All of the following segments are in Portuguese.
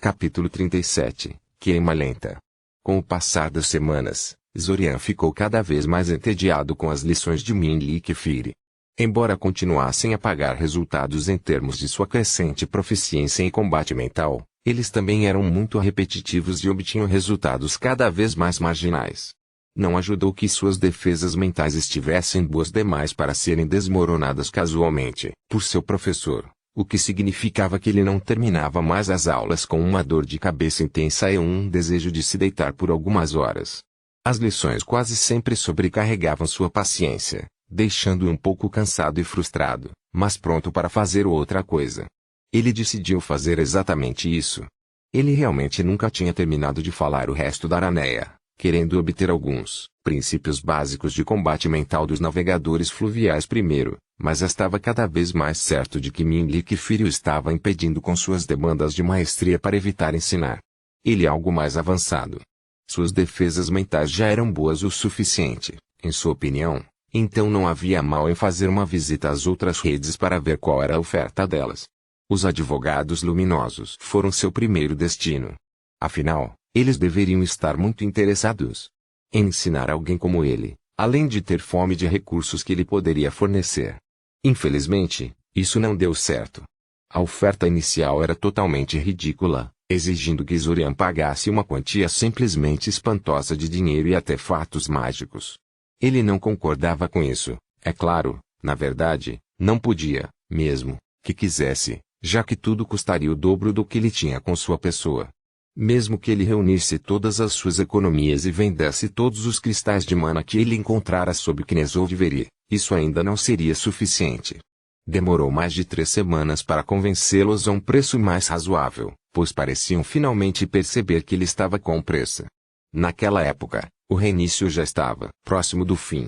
Capítulo 37. Queima lenta. Com o passar das semanas, Zorian ficou cada vez mais entediado com as lições de Minli e Kefiri. Embora continuassem a pagar resultados em termos de sua crescente proficiência em combate mental, eles também eram muito repetitivos e obtinham resultados cada vez mais marginais. Não ajudou que suas defesas mentais estivessem boas demais para serem desmoronadas casualmente por seu professor, o que significava que ele não terminava mais as aulas com uma dor de cabeça intensa e um desejo de se deitar por algumas horas. As lições quase sempre sobrecarregavam sua paciência, deixando-o um pouco cansado e frustrado, mas pronto para fazer outra coisa. Ele decidiu fazer exatamente isso. Ele realmente nunca tinha terminado de falar o resto da Araneia, querendo obter alguns princípios básicos de combate mental dos navegadores fluviais primeiro, mas estava cada vez mais certo de que Minli e Kefiri o estava impedindo com suas demandas de maestria para evitar ensinar ele algo mais avançado. Suas defesas mentais já eram boas o suficiente, em sua opinião, então não havia mal em fazer uma visita às outras redes para ver qual era a oferta delas. Os advogados luminosos foram seu primeiro destino. Afinal, eles deveriam estar muito interessados em ensinar alguém como ele, além de ter fome de recursos que ele poderia fornecer. Infelizmente, isso não deu certo. A oferta inicial era totalmente ridícula, exigindo que Zorian pagasse uma quantia simplesmente espantosa de dinheiro e artefatos mágicos. Ele não concordava com isso, é claro, na verdade, não podia, mesmo que quisesse, já que tudo custaria o dobro do que ele tinha com sua pessoa. Mesmo que ele reunisse todas as suas economias e vendesse todos os cristais de mana que ele encontrara sob Knesoviveri, isso ainda não seria suficiente. Demorou mais de 3 semanas para convencê-los a um preço mais razoável, pois pareciam finalmente perceber que ele estava com pressa. Naquela época, o reinício já estava próximo do fim.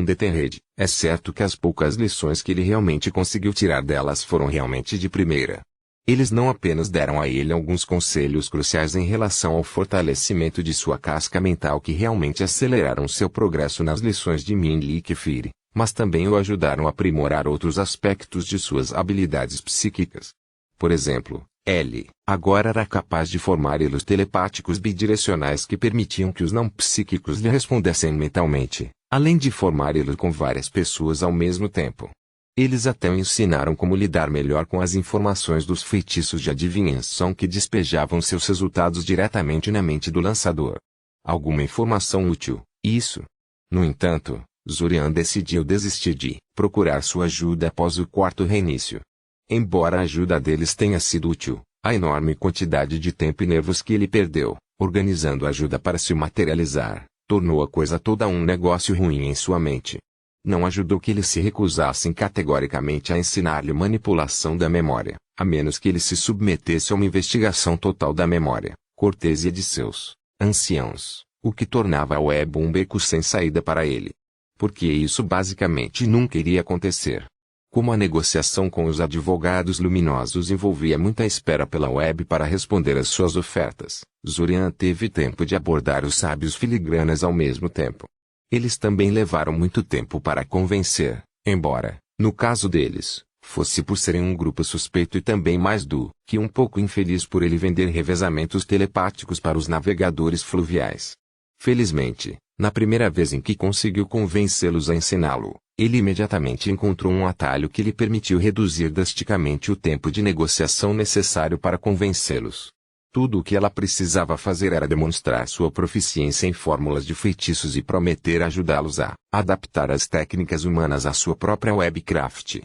Deterrede, é certo que as poucas lições que ele realmente conseguiu tirar delas foram realmente de primeira. Eles não apenas deram a ele alguns conselhos cruciais em relação ao fortalecimento de sua casca mental que realmente aceleraram seu progresso nas lições de Minli e Kefiri, mas também o ajudaram a aprimorar outros aspectos de suas habilidades psíquicas. Por exemplo, ele agora era capaz de formar hilos telepáticos bidirecionais que permitiam que os não psíquicos lhe respondessem mentalmente, além de formar hilos com várias pessoas ao mesmo tempo. Eles até o ensinaram como lidar melhor com as informações dos feitiços de adivinhação que despejavam seus resultados diretamente na mente do lançador. Alguma informação útil, isso. No entanto, Zorian decidiu desistir de procurar sua ajuda após o 4º reinício. Embora a ajuda deles tenha sido útil, a enorme quantidade de tempo e nervos que ele perdeu, organizando a ajuda para se materializar, tornou a coisa toda um negócio ruim em sua mente. Não ajudou que eles se recusassem categoricamente a ensinar-lhe manipulação da memória, a menos que ele se submetesse a uma investigação total da memória, cortesia de seus anciãos, o que tornava a web um beco sem saída para ele. Porque isso basicamente nunca iria acontecer. Como a negociação com os advogados luminosos envolvia muita espera pela web para responder às suas ofertas, Zorian teve tempo de abordar os sábios filigranas ao mesmo tempo. Eles também levaram muito tempo para convencer, embora, no caso deles, fosse por serem um grupo suspeito e também mais do que um pouco infeliz por ele vender revezamentos telepáticos para os navegadores fluviais. Felizmente, na primeira vez em que conseguiu convencê-los a ensiná-lo, ele imediatamente encontrou um atalho que lhe permitiu reduzir drasticamente o tempo de negociação necessário para convencê-los. Tudo o que ela precisava fazer era demonstrar sua proficiência em fórmulas de feitiços e prometer ajudá-los a adaptar as técnicas humanas à sua própria webcraft.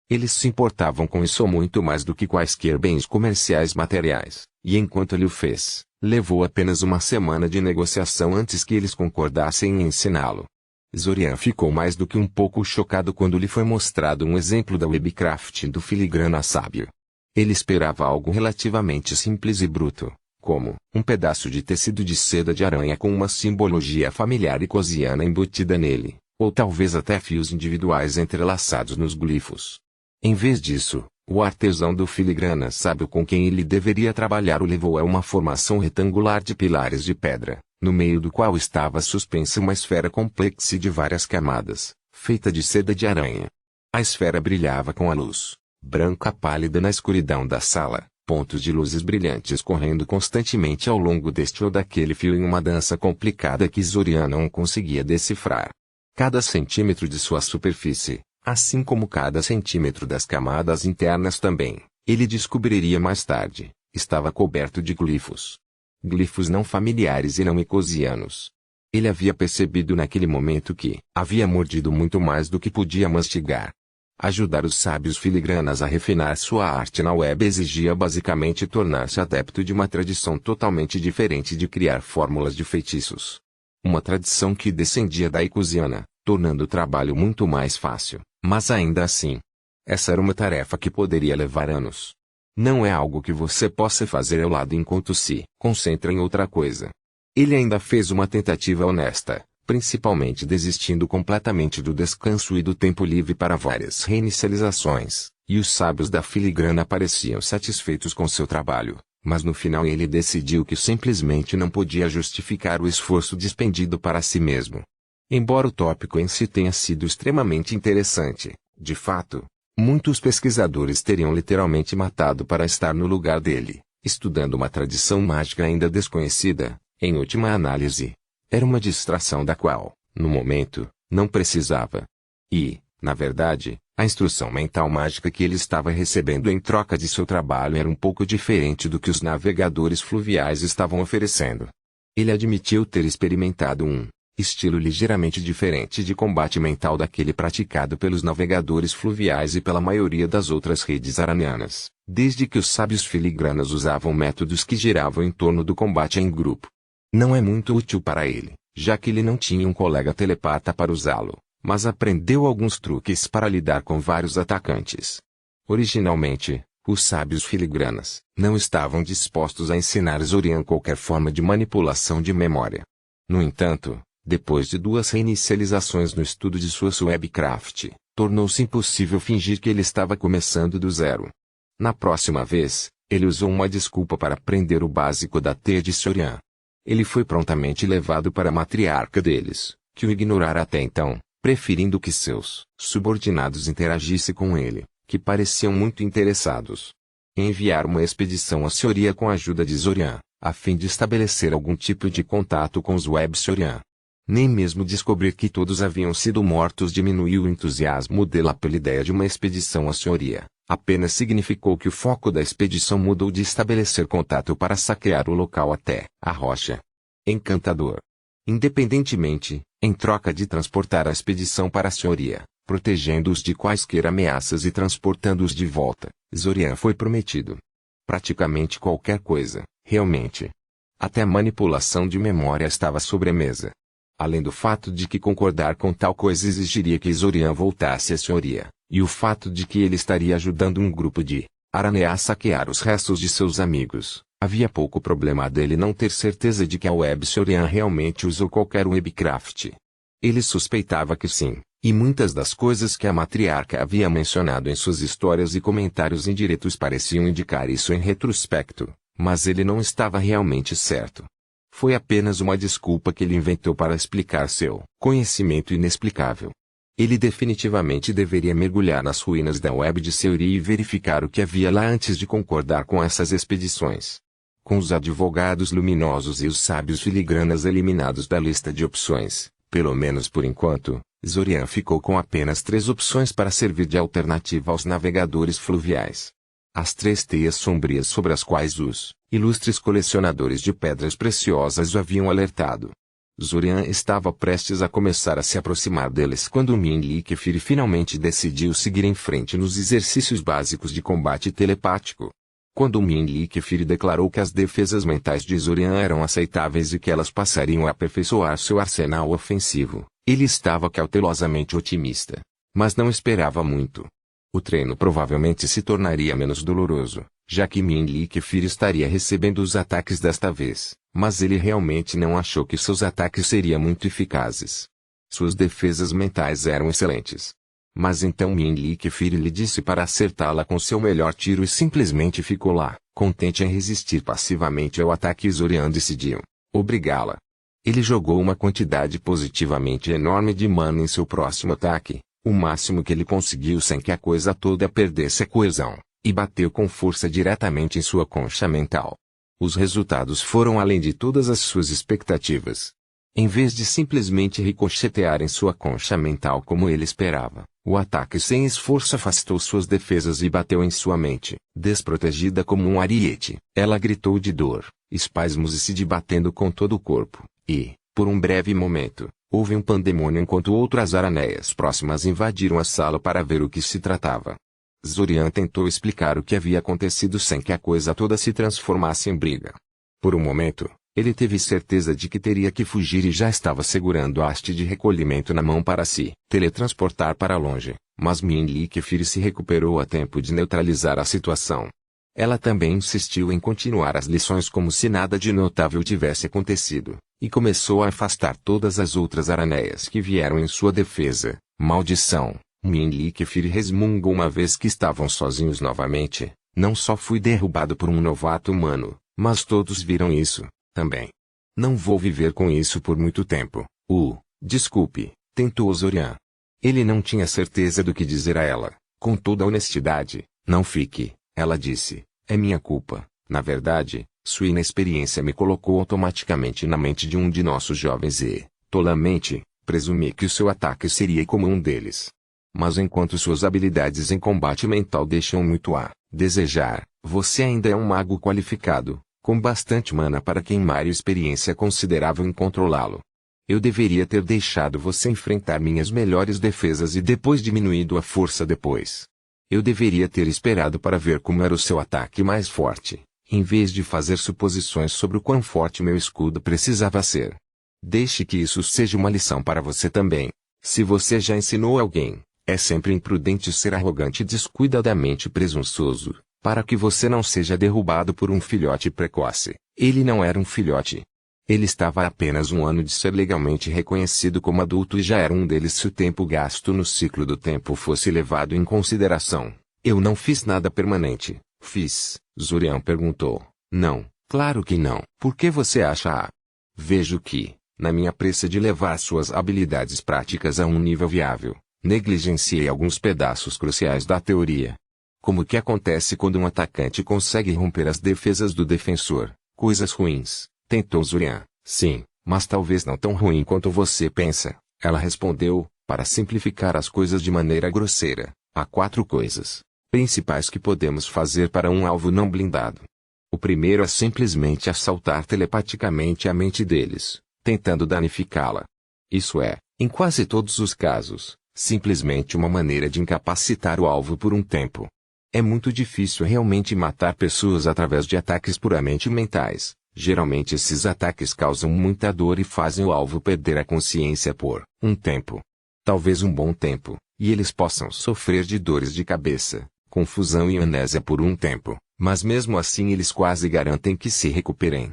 Eles se importavam com isso muito mais do que quaisquer bens comerciais materiais, e enquanto ele o fez, levou apenas uma semana de negociação antes que eles concordassem em ensiná-lo. Zorian ficou mais do que um pouco chocado quando lhe foi mostrado um exemplo da webcraft do filigrana sábio. Ele esperava algo relativamente simples e bruto, como um pedaço de tecido de seda de aranha com uma simbologia familiar e cosiana embutida nele, ou talvez até fios individuais entrelaçados nos glifos. Em vez disso, o artesão do filigrana sábio com quem ele deveria trabalhar o levou a uma formação retangular de pilares de pedra, no meio do qual estava suspensa uma esfera complexa de várias camadas, feita de seda de aranha. A esfera brilhava com a luz branca pálida na escuridão da sala, pontos de luzes brilhantes correndo constantemente ao longo deste ou daquele fio em uma dança complicada que Zorian não conseguia decifrar. Cada centímetro de sua superfície, assim como cada centímetro das camadas internas também, ele descobriria mais tarde, estava coberto de glifos. Glifos não familiares e não ecosianos. Ele havia percebido naquele momento que havia mordido muito mais do que podia mastigar. Ajudar os sábios filigranas a refinar sua arte na web exigia basicamente tornar-se adepto de uma tradição totalmente diferente de criar fórmulas de feitiços. Uma tradição que descendia da ecosiana, tornando o trabalho muito mais fácil, mas ainda assim, essa era uma tarefa que poderia levar anos. Não é algo que você possa fazer ao lado enquanto se concentra em outra coisa. Ele ainda fez uma tentativa honesta, principalmente desistindo completamente do descanso e do tempo livre para várias reinicializações, e os sábios da filigrana pareciam satisfeitos com seu trabalho, mas no final ele decidiu que simplesmente não podia justificar o esforço despendido para si mesmo. Embora o tópico em si tenha sido extremamente interessante, de fato, muitos pesquisadores teriam literalmente matado para estar no lugar dele, estudando uma tradição mágica ainda desconhecida. Em última análise, era uma distração da qual, no momento, não precisava. E, na verdade, a instrução mental mágica que ele estava recebendo em troca de seu trabalho era um pouco diferente do que os navegadores fluviais estavam oferecendo. Ele admitiu ter experimentado um estilo ligeiramente diferente de combate mental daquele praticado pelos navegadores fluviais e pela maioria das outras redes aranianas, desde que os sábios filigranas usavam métodos que giravam em torno do combate em grupo. Não é muito útil para ele, já que ele não tinha um colega telepata para usá-lo, mas aprendeu alguns truques para lidar com vários atacantes. Originalmente, os sábios filigranas não estavam dispostos a ensinar Zorian qualquer forma de manipulação de memória. No entanto, depois de 2 reinicializações no estudo de sua Webcraft, tornou-se impossível fingir que ele estava começando do zero. Na próxima vez, ele usou uma desculpa para aprender o básico da teia de Zorian. Ele foi prontamente levado para a matriarca deles, que o ignorara até então, preferindo que seus subordinados interagissem com ele, que pareciam muito interessados em enviar uma expedição a Soria com a ajuda de Zorian, a fim de estabelecer algum tipo de contato com os Web Sorian. Nem mesmo descobrir que todos haviam sido mortos diminuiu o entusiasmo dela pela ideia de uma expedição a Soria. Apenas significou que o foco da expedição mudou de estabelecer contato para saquear o local até a rocha. Encantador. Independentemente, em troca de transportar a expedição para Soria, protegendo-os de quaisquer ameaças e transportando-os de volta, Zorian foi prometido praticamente qualquer coisa, realmente. Até a manipulação de memória estava sobre a mesa. Além do fato de que concordar com tal coisa exigiria que Zorian voltasse a Soria, e o fato de que ele estaria ajudando um grupo de Aranea a saquear os restos de seus amigos, havia pouco problema dele não ter certeza de que a Web Sorian realmente usou qualquer Webcraft. Ele suspeitava que sim, e muitas das coisas que a matriarca havia mencionado em suas histórias e comentários indiretos pareciam indicar isso em retrospecto, mas ele não estava realmente certo. Foi apenas uma desculpa que ele inventou para explicar seu conhecimento inexplicável. Ele definitivamente deveria mergulhar nas ruínas da Web de Seuria e verificar o que havia lá antes de concordar com essas expedições. Com os advogados luminosos e os sábios filigranas eliminados da lista de opções, pelo menos por enquanto, Zorian ficou com apenas 3 opções para servir de alternativa aos navegadores fluviais. As 3 teias sombrias sobre as quais os ilustres colecionadores de pedras preciosas o haviam alertado. Zorian estava prestes a começar a se aproximar deles quando Minli Kefiri finalmente decidiu seguir em frente nos exercícios básicos de combate telepático. Quando Minli Kefiri declarou que as defesas mentais de Zorian eram aceitáveis e que elas passariam a aperfeiçoar seu arsenal ofensivo, ele estava cautelosamente otimista, mas não esperava muito. O treino provavelmente se tornaria menos doloroso, já que Minli Kefiri estaria recebendo os ataques desta vez, mas ele realmente não achou que seus ataques seriam muito eficazes. Suas defesas mentais eram excelentes. Mas então Minli Kefiri lhe disse para acertá-la com seu melhor tiro e simplesmente ficou lá, contente em resistir passivamente ao ataque e Zorian decidiu obrigá-la. Ele jogou uma quantidade positivamente enorme de mana em seu próximo ataque, o máximo que ele conseguiu sem que a coisa toda perdesse a coesão, e bateu com força diretamente em sua concha mental. Os resultados foram além de todas as suas expectativas. Em vez de simplesmente ricochetear em sua concha mental como ele esperava, o ataque sem esforço afastou suas defesas e bateu em sua mente. Desprotegida como um ariete, ela gritou de dor, espasmos e se debatendo com todo o corpo, e, por um breve momento, houve um pandemônio enquanto outras araneias próximas invadiram a sala para ver o que se tratava. Zorian tentou explicar o que havia acontecido sem que a coisa toda se transformasse em briga. Por um momento, ele teve certeza de que teria que fugir e já estava segurando a haste de recolhimento na mão para se teletransportar para longe, mas Minli Kefir se recuperou a tempo de neutralizar a situação. Ela também insistiu em continuar as lições como se nada de notável tivesse acontecido, e começou a afastar todas as outras araneias que vieram em sua defesa. Maldição! Minli Kefir resmungou uma vez que estavam sozinhos novamente. Não só fui derrubado por um novato humano, mas todos viram isso também. Não vou viver com isso por muito tempo. Desculpe, tentou Zorian. Ele não tinha certeza do que dizer a ela. Com toda honestidade, não fique, ela disse. É minha culpa. Na verdade, sua inexperiência me colocou automaticamente na mente de um de nossos jovens e, tolamente, presumi que o seu ataque seria como um deles. Mas enquanto suas habilidades em combate mental deixam muito a desejar, você ainda é um mago qualificado, com bastante mana para queimar e experiência considerável em controlá-lo. Eu deveria ter deixado você enfrentar minhas melhores defesas e depois diminuído a força depois. Eu deveria ter esperado para ver como era o seu ataque mais forte, em vez de fazer suposições sobre o quão forte meu escudo precisava ser. Deixe que isso seja uma lição para você também. Se você já ensinou alguém, é sempre imprudente ser arrogante e descuidadamente presunçoso, para que você não seja derrubado por um filhote precoce. Ele não era um filhote. Ele estava a apenas um ano de ser legalmente reconhecido como adulto e já era um deles se o tempo gasto no ciclo do tempo fosse levado em consideração. Eu não fiz nada permanente. Fiz? Zorian perguntou. Não, claro que não. Por que você acha? Vejo que, na minha pressa de levar suas habilidades práticas a um nível viável, negligenciei alguns pedaços cruciais da teoria. Como que acontece quando um atacante consegue romper as defesas do defensor? Coisas ruins, tentou Zorian. Sim, mas talvez não tão ruim quanto você pensa, ela respondeu, para simplificar as coisas de maneira grosseira. Há 4 coisas principais que podemos fazer para um alvo não blindado. O primeiro é simplesmente assaltar telepaticamente a mente deles, tentando danificá-la. Isso é, em quase todos os casos, simplesmente uma maneira de incapacitar o alvo por um tempo. É muito difícil realmente matar pessoas através de ataques puramente mentais. Geralmente esses ataques causam muita dor e fazem o alvo perder a consciência por um tempo. Talvez um bom tempo, e eles possam sofrer de dores de cabeça, confusão e amnésia por um tempo, mas mesmo assim eles quase garantem que se recuperem.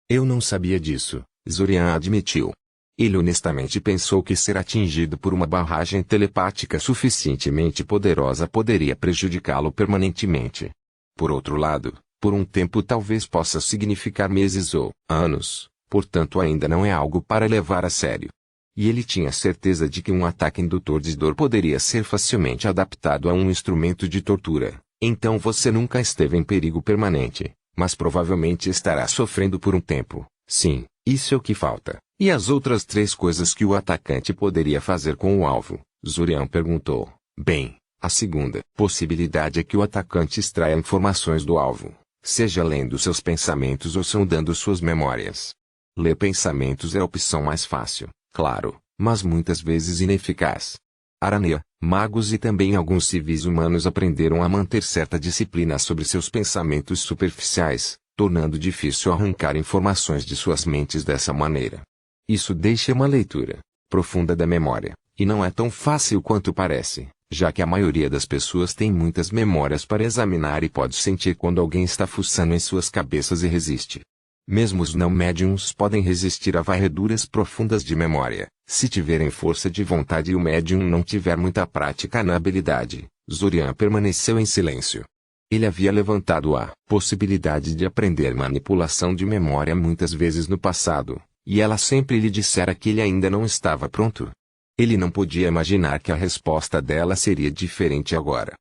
Eu não sabia disso, Zorian admitiu. Ele honestamente pensou que ser atingido por uma barragem telepática suficientemente poderosa poderia prejudicá-lo permanentemente. Por outro lado, por um tempo talvez possa significar meses ou anos, portanto ainda não é algo para levar a sério. E ele tinha certeza de que um ataque indutor de dor poderia ser facilmente adaptado a um instrumento de tortura. Então você nunca esteve em perigo permanente, mas provavelmente estará sofrendo por um tempo. Sim, isso é o que falta. E as outras 3 coisas que o atacante poderia fazer com o alvo? Zorian perguntou. Bem, a segunda possibilidade é que o atacante extraia informações do alvo, seja lendo seus pensamentos ou sondando suas memórias. Ler pensamentos é a opção mais fácil, claro, mas muitas vezes ineficaz. Aranha, magos e também alguns civis humanos aprenderam a manter certa disciplina sobre seus pensamentos superficiais, tornando difícil arrancar informações de suas mentes dessa maneira. Isso deixa uma leitura profunda da memória, e não é tão fácil quanto parece, já que a maioria das pessoas tem muitas memórias para examinar e pode sentir quando alguém está fuçando em suas cabeças e resiste. Mesmo os não médiums podem resistir a varreduras profundas de memória, se tiverem força de vontade e o médium não tiver muita prática na habilidade. Zorian permaneceu em silêncio. Ele havia levantado a possibilidade de aprender manipulação de memória muitas vezes no passado, e ela sempre lhe dissera que ele ainda não estava pronto. Ele não podia imaginar que a resposta dela seria diferente agora.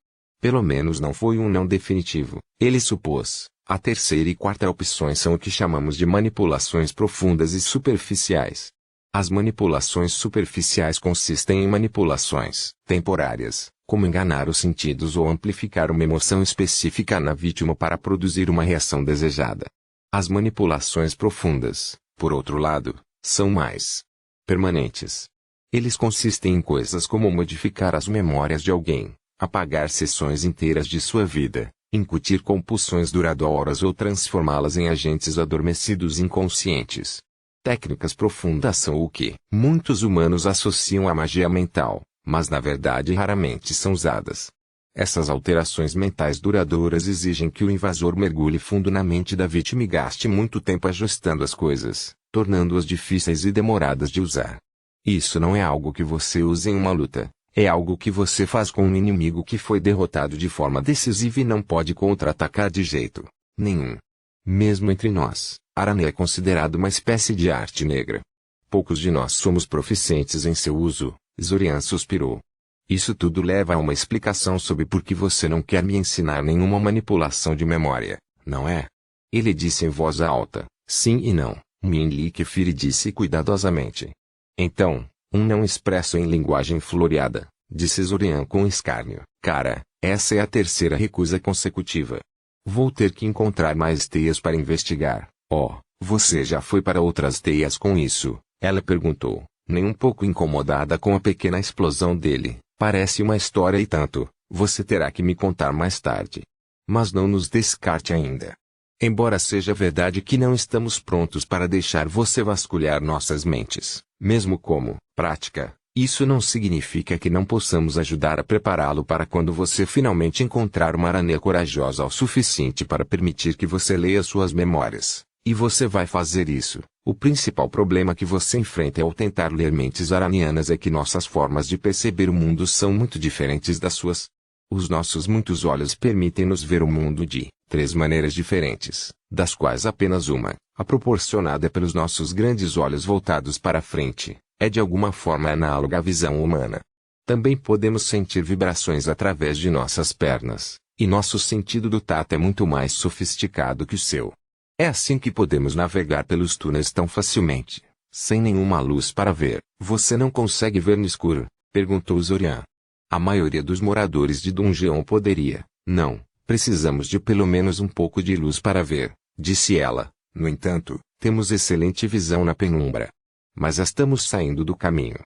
Pelo menos não foi um não definitivo. Ele supôs: a terceira e quarta opções são o que chamamos de manipulações profundas e superficiais. As manipulações superficiais consistem em manipulações temporárias, como enganar os sentidos ou amplificar uma emoção específica na vítima para produzir uma reação desejada. As manipulações profundas, por outro lado, são mais permanentes. Eles consistem em coisas como modificar as memórias de alguém, apagar sessões inteiras de sua vida, incutir compulsões duradouras ou transformá-las em agentes adormecidos inconscientes. Técnicas profundas são o que muitos humanos associam à magia mental, mas na verdade raramente são usadas. Essas alterações mentais duradouras exigem que o invasor mergulhe fundo na mente da vítima e gaste muito tempo ajustando as coisas, tornando-as difíceis e demoradas de usar. Isso não é algo que você usa em uma luta, é algo que você faz com um inimigo que foi derrotado de forma decisiva e não pode contra-atacar de jeito nenhum. Mesmo entre nós, Aranha é considerado uma espécie de arte negra. Poucos de nós somos proficientes em seu uso, Zorian suspirou. Isso tudo leva a uma explicação sobre por que você não quer me ensinar nenhuma manipulação de memória, não é? Ele disse em voz alta, sim e não, Minli Kefiri disse cuidadosamente. Então, um não expresso em linguagem floreada, disse Zorian com escárnio. Cara, essa é a terceira recusa consecutiva. Vou ter que encontrar mais teias para investigar. Oh, você já foi para outras teias com isso? Ela perguntou, nem um pouco incomodada com a pequena explosão dele. Parece uma história e tanto, você terá que me contar mais tarde. Mas não nos descarte ainda. Embora seja verdade que não estamos prontos para deixar você vasculhar nossas mentes, mesmo como prática, isso não significa que não possamos ajudar a prepará-lo para quando você finalmente encontrar uma aranha corajosa o suficiente para permitir que você leia suas memórias. E você vai fazer isso. O principal problema que você enfrenta ao tentar ler mentes aranianas é que nossas formas de perceber o mundo são muito diferentes das suas. Os nossos muitos olhos permitem-nos ver o mundo de 3 maneiras diferentes, das quais apenas uma, a proporcionada pelos nossos grandes olhos voltados para a frente, é de alguma forma análoga à visão humana. Também podemos sentir vibrações através de nossas pernas, e nosso sentido do tato é muito mais sofisticado que o seu. É assim que podemos navegar pelos túneis tão facilmente, sem nenhuma luz para ver. Você não consegue ver no escuro? Perguntou Zorian. A maioria dos moradores de Dungeon poderia. Não, precisamos de pelo menos um pouco de luz para ver, disse ela. No entanto, temos excelente visão na penumbra. Mas estamos saindo do caminho.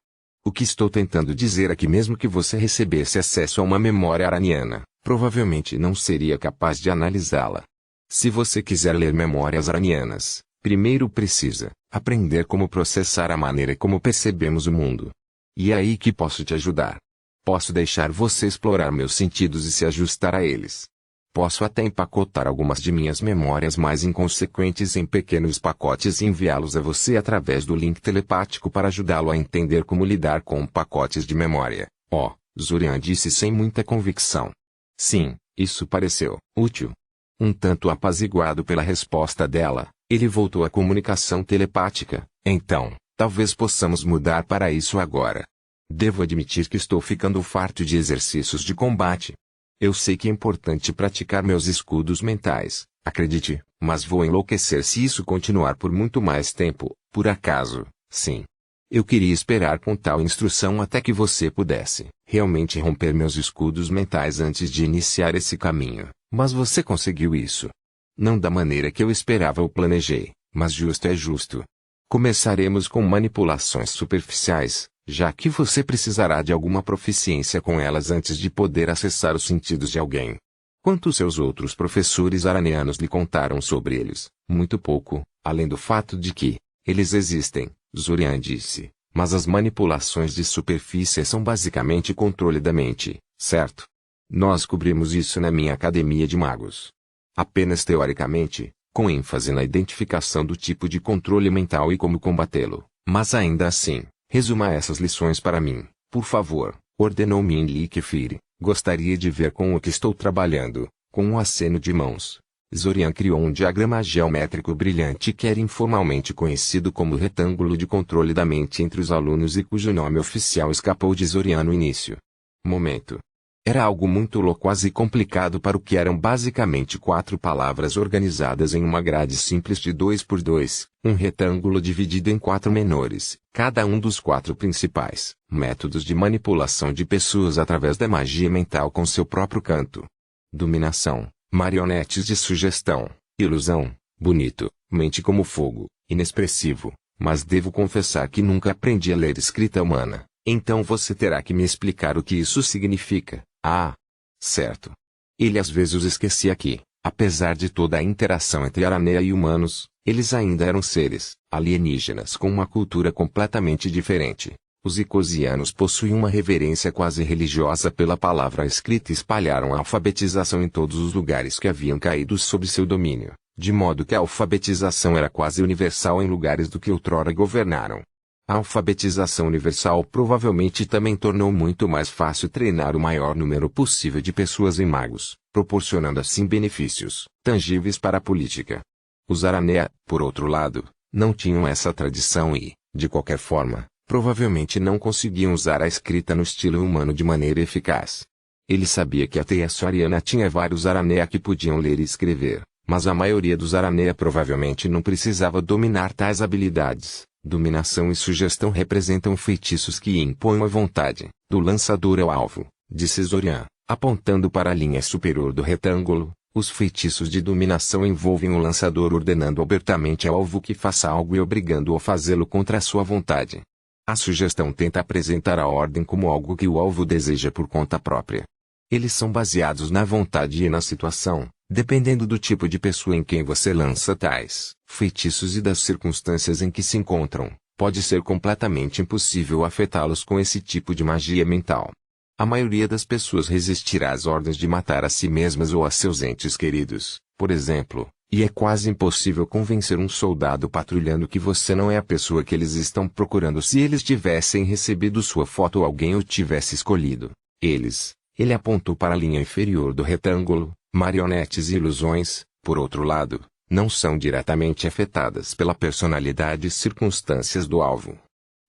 O que estou tentando dizer é que mesmo que você recebesse acesso a uma memória araniana, provavelmente não seria capaz de analisá-la. Se você quiser ler memórias aranianas, primeiro precisa aprender como processar a maneira como percebemos o mundo. E é aí que posso te ajudar. Posso deixar você explorar meus sentidos e se ajustar a eles. Posso até empacotar algumas de minhas memórias mais inconsequentes em pequenos pacotes e enviá-los a você através do link telepático para ajudá-lo a entender como lidar com pacotes de memória. Oh, Zorian disse sem muita convicção. Sim, isso pareceu útil. Um tanto apaziguado pela resposta dela, ele voltou à comunicação telepática. Então, talvez possamos mudar para isso agora. Devo admitir que estou ficando farto de exercícios de combate. Eu sei que é importante praticar meus escudos mentais, acredite, mas vou enlouquecer se isso continuar por muito mais tempo, por acaso, sim. Eu queria esperar com tal instrução até que você pudesse realmente romper meus escudos mentais antes de iniciar esse caminho, mas você conseguiu isso. Não da maneira que eu esperava ou planejei, mas justo é justo. Começaremos com manipulações superficiais, já que você precisará de alguma proficiência com elas antes de poder acessar os sentidos de alguém. Quanto seus outros professores aranianos lhe contaram sobre eles? Muito pouco, além do fato de que eles existem, Zorian disse, mas as manipulações de superfície são basicamente controle da mente, certo? Nós cobrimos isso na minha academia de magos. Apenas teoricamente, com ênfase na identificação do tipo de controle mental e como combatê-lo, mas ainda assim, resuma essas lições para mim, por favor, ordenou Minli Kefiri. Gostaria de ver com o que estou trabalhando, com um aceno de mãos. Zorian criou um diagrama geométrico brilhante que era informalmente conhecido como retângulo de controle da mente entre os alunos e cujo nome oficial escapou de Zorian no início. Momento. Era algo muito loquaz e complicado para o que eram basicamente 4 palavras organizadas em uma grade simples de 2 por 2, um retângulo dividido em 4 menores, cada um dos 4 principais, métodos de manipulação de pessoas através da magia mental com seu próprio canto. Dominação, marionetes de sugestão, ilusão, bonito, mente como fogo, inexpressivo, mas devo confessar que nunca aprendi a ler escrita humana, então você terá que me explicar o que isso significa. Ah, certo. Ele às vezes esquecia que, apesar de toda a interação entre Aranea e humanos, eles ainda eram seres alienígenas com uma cultura completamente diferente. Os icosianos possuem uma reverência quase religiosa pela palavra escrita e espalharam a alfabetização em todos os lugares que haviam caído sob seu domínio, de modo que a alfabetização era quase universal em lugares do que outrora governaram. A alfabetização universal provavelmente também tornou muito mais fácil treinar o maior número possível de pessoas em magos, proporcionando assim benefícios tangíveis para a política. Os Aranea, por outro lado, não tinham essa tradição e, de qualquer forma, provavelmente não conseguiam usar a escrita no estilo humano de maneira eficaz. Ele sabia que a teia soriana tinha vários Aranea que podiam ler e escrever, mas a maioria dos Aranea provavelmente não precisava dominar tais habilidades. Dominação e sugestão representam feitiços que impõem a vontade do lançador ao alvo, disse Zorian, apontando para a linha superior do retângulo. Os feitiços de dominação envolvem o lançador ordenando abertamente ao alvo que faça algo e obrigando-o a fazê-lo contra a sua vontade. A sugestão tenta apresentar a ordem como algo que o alvo deseja por conta própria. Eles são baseados na vontade e na situação, dependendo do tipo de pessoa em quem você lança tais feitiços e das circunstâncias em que se encontram. Pode ser completamente impossível afetá-los com esse tipo de magia mental. A maioria das pessoas resistirá às ordens de matar a si mesmas ou a seus entes queridos, por exemplo, e é quase impossível convencer um soldado patrulhando que você não é a pessoa que eles estão procurando se eles tivessem recebido sua foto ou alguém o tivesse escolhido. Ele apontou para a linha inferior do retângulo. Marionetes e ilusões, por outro lado, não são diretamente afetadas pela personalidade e circunstâncias do alvo.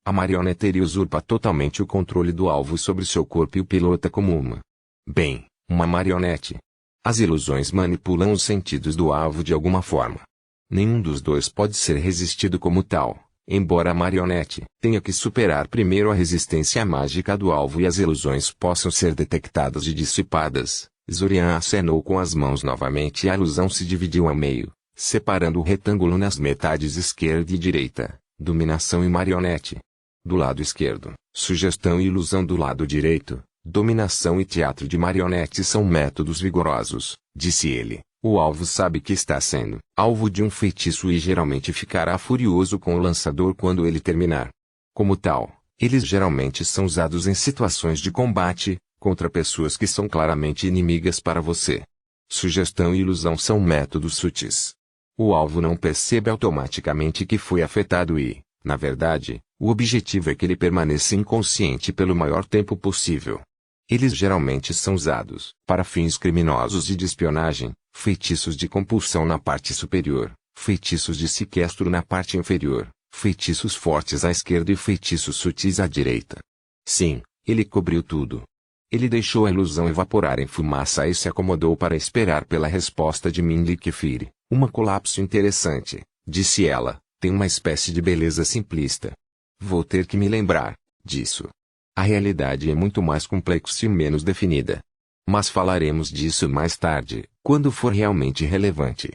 A marioneteria usurpa totalmente o controle do alvo sobre seu corpo e o pilota como uma marionete. As ilusões manipulam os sentidos do alvo de alguma forma. Nenhum dos dois pode ser resistido como tal, embora a marionete tenha que superar primeiro a resistência mágica do alvo e as ilusões possam ser detectadas e dissipadas. Zorian acenou com as mãos novamente e a ilusão se dividiu ao meio, separando o retângulo nas metades esquerda e direita, dominação e marionete. Do lado esquerdo, sugestão e ilusão. Do lado direito, dominação e teatro de marionete são métodos vigorosos, disse ele. O alvo sabe que está sendo alvo de um feitiço e geralmente ficará furioso com o lançador quando ele terminar. Como tal, eles geralmente são usados em situações de combate, contra pessoas que são claramente inimigas para você. Sugestão e ilusão são métodos sutis. O alvo não percebe automaticamente que foi afetado e, na verdade, o objetivo é que ele permaneça inconsciente pelo maior tempo possível. Eles geralmente são usados para fins criminosos e de espionagem, feitiços de compulsão na parte superior, feitiços de sequestro na parte inferior, feitiços fortes à esquerda e feitiços sutis à direita. Sim, ele cobriu tudo. Ele deixou a ilusão evaporar em fumaça e se acomodou para esperar pela resposta de Mindy Kefir. Uma colapso interessante, disse ela, tem uma espécie de beleza simplista. Vou ter que me lembrar disso. A realidade é muito mais complexa e menos definida. Mas falaremos disso mais tarde, quando for realmente relevante.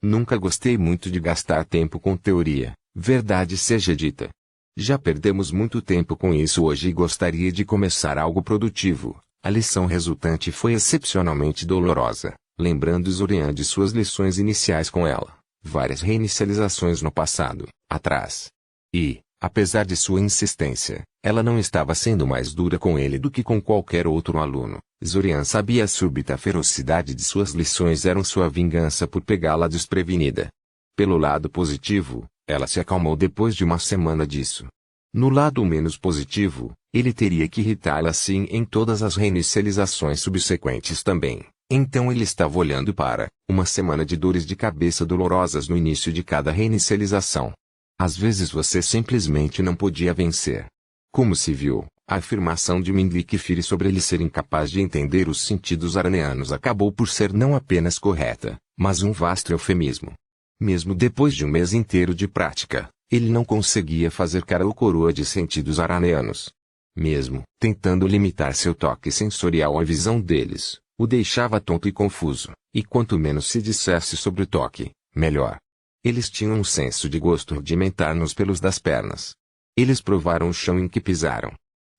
Nunca gostei muito de gastar tempo com teoria, verdade seja dita. Já perdemos muito tempo com isso hoje e gostaria de começar algo produtivo. A lição resultante foi excepcionalmente dolorosa, lembrando Zorian de suas lições iniciais com ela, várias reinicializações no passado, atrás. E, apesar de sua insistência, ela não estava sendo mais dura com ele do que com qualquer outro aluno. Zorian sabia a súbita ferocidade de suas lições eram sua vingança por pegá-la desprevenida. Pelo lado positivo, ela se acalmou depois de uma semana disso. No lado menos positivo, ele teria que irritá-la assim em todas as reinicializações subsequentes também. Então ele estava olhando para uma semana de dores de cabeça dolorosas no início de cada reinicialização. Às vezes você simplesmente não podia vencer. Como se viu, A afirmação de Mindlik-Firi sobre ele ser incapaz de entender os sentidos araneanos acabou por ser não apenas correta, mas um vasto eufemismo. Mesmo depois de um mês inteiro de prática, ele não conseguia fazer cara ou coroa de sentidos araneanos. Mesmo tentando limitar seu toque sensorial à visão deles, o deixava tonto e confuso, e quanto menos se dissesse sobre o toque, melhor. Eles tinham um senso de gosto rudimentar nos pelos das pernas. Eles provaram o chão em que pisaram.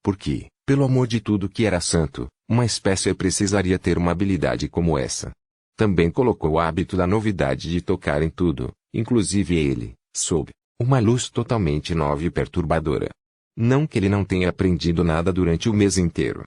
Porque, pelo amor de tudo que era santo, uma espécie precisaria ter uma habilidade como essa. Também colocou o hábito da novidade de tocar em tudo, inclusive ele, sob uma luz totalmente nova e perturbadora. Não que ele não tenha aprendido nada durante o mês inteiro.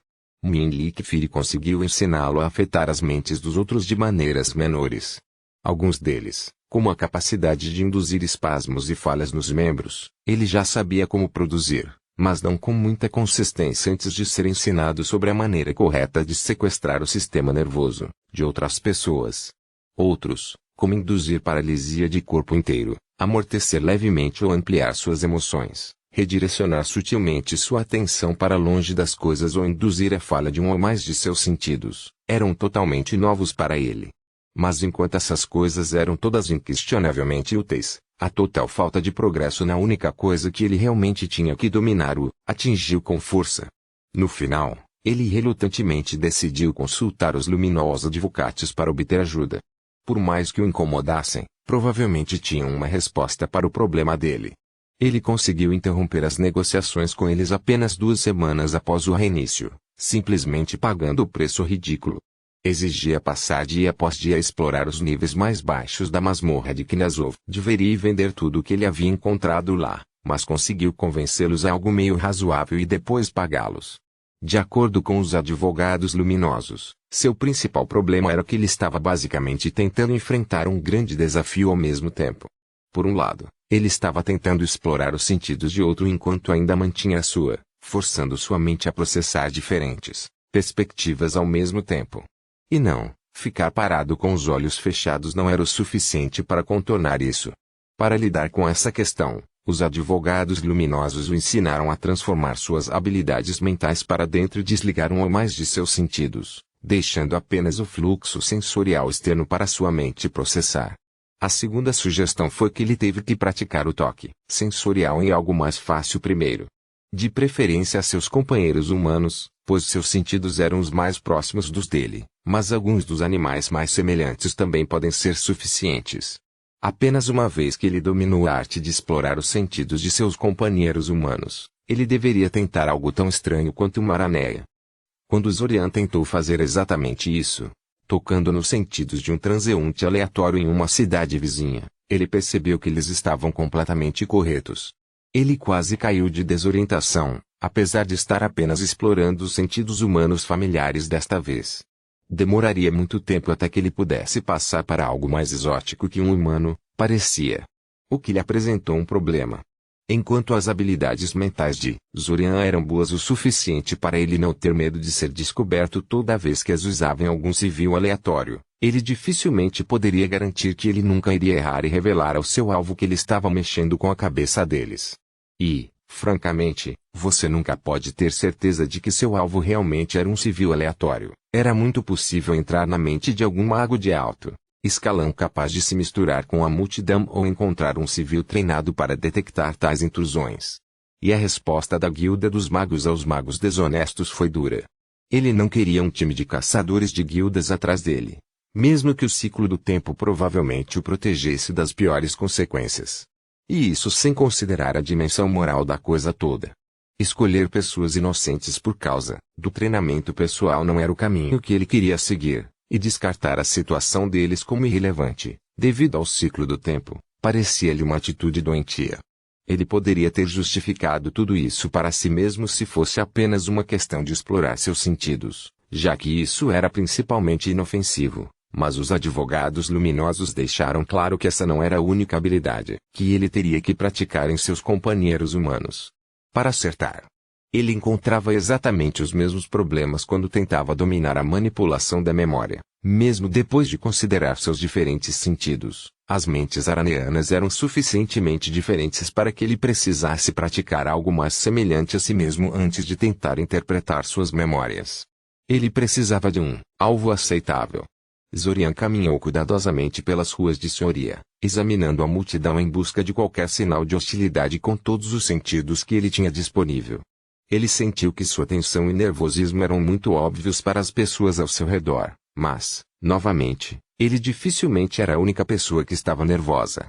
Mindlik-Firi conseguiu ensiná-lo a afetar as mentes dos outros de maneiras menores. Alguns deles, como a capacidade de induzir espasmos e falhas nos membros, ele já sabia como produzir, mas não com muita consistência antes de ser ensinado sobre a maneira correta de sequestrar o sistema nervoso de outras pessoas. Outros, como induzir paralisia de corpo inteiro, amortecer levemente ou ampliar suas emoções, redirecionar sutilmente sua atenção para longe das coisas ou induzir a falha de um ou mais de seus sentidos, eram totalmente novos para ele. Mas enquanto essas coisas eram todas inquestionavelmente úteis, a total falta de progresso na única coisa que ele realmente tinha que dominar o atingiu com força. No final, ele relutantemente decidiu consultar os luminosos advocates para obter ajuda. Por mais que o incomodassem, provavelmente tinham uma resposta para o problema dele. Ele conseguiu interromper as negociações com eles apenas 2 semanas após o reinício, simplesmente pagando o preço ridículo. Exigia passar dia após dia a explorar os níveis mais baixos da masmorra de Knazov. Deveria vender tudo o que ele havia encontrado lá, mas conseguiu convencê-los a algo meio razoável e depois pagá-los. De acordo com os advogados luminosos, seu principal problema era que ele estava basicamente tentando enfrentar um grande desafio ao mesmo tempo. Por um lado, ele estava tentando explorar os sentidos de outro enquanto ainda mantinha a sua, forçando sua mente a processar diferentes perspectivas ao mesmo tempo. E não, ficar parado com os olhos fechados não era o suficiente para contornar isso. Para lidar com essa questão, os advogados luminosos o ensinaram a transformar suas habilidades mentais para dentro e desligar um ou mais de seus sentidos, deixando apenas o fluxo sensorial externo para sua mente processar. A segunda sugestão foi que ele teve que praticar o toque sensorial em algo mais fácil primeiro. De preferência a seus companheiros humanos, pois seus sentidos eram os mais próximos dos dele, mas alguns dos animais mais semelhantes também podem ser suficientes. Apenas uma vez que ele dominou a arte de explorar os sentidos de seus companheiros humanos, ele deveria tentar algo tão estranho quanto uma araneia. Quando Zorian tentou fazer exatamente isso, tocando nos sentidos de um transeunte aleatório em uma cidade vizinha, ele percebeu que eles estavam completamente corretos. Ele quase caiu de desorientação, apesar de estar apenas explorando os sentidos humanos familiares desta vez. Demoraria muito tempo até que ele pudesse passar para algo mais exótico que um humano, parecia. O que lhe apresentou um problema. Enquanto as habilidades mentais de Zorian eram boas o suficiente para ele não ter medo de ser descoberto toda vez que as usava em algum civil aleatório, ele dificilmente poderia garantir que ele nunca iria errar e revelar ao seu alvo que ele estava mexendo com a cabeça deles. E, francamente, você nunca pode ter certeza de que seu alvo realmente era um civil aleatório. Era muito possível entrar na mente de algum mago de alto escalão capaz de se misturar com a multidão ou encontrar um civil treinado para detectar tais intrusões. E a resposta da guilda dos magos aos magos desonestos foi dura. Ele não queria um time de caçadores de guildas atrás dele, mesmo que o ciclo do tempo provavelmente o protegesse das piores consequências. E isso sem considerar a dimensão moral da coisa toda. Escolher pessoas inocentes por causa do treinamento pessoal não era o caminho que ele queria seguir, e descartar a situação deles como irrelevante, devido ao ciclo do tempo, parecia-lhe uma atitude doentia. Ele poderia ter justificado tudo isso para si mesmo se fosse apenas uma questão de explorar seus sentidos, já que isso era principalmente inofensivo. Mas os advogados luminosos deixaram claro que essa não era a única habilidade que ele teria que praticar em seus companheiros humanos. Para acertar. Ele encontrava exatamente os mesmos problemas quando tentava dominar a manipulação da memória. Mesmo depois de considerar seus diferentes sentidos, as mentes araneanas eram suficientemente diferentes para que ele precisasse praticar algo mais semelhante a si mesmo antes de tentar interpretar suas memórias. Ele precisava de um alvo aceitável. Zorian caminhou cuidadosamente pelas ruas de Soria, examinando a multidão em busca de qualquer sinal de hostilidade com todos os sentidos que ele tinha disponível. Ele sentiu que sua tensão e nervosismo eram muito óbvios para as pessoas ao seu redor, mas, novamente, ele dificilmente era a única pessoa que estava nervosa.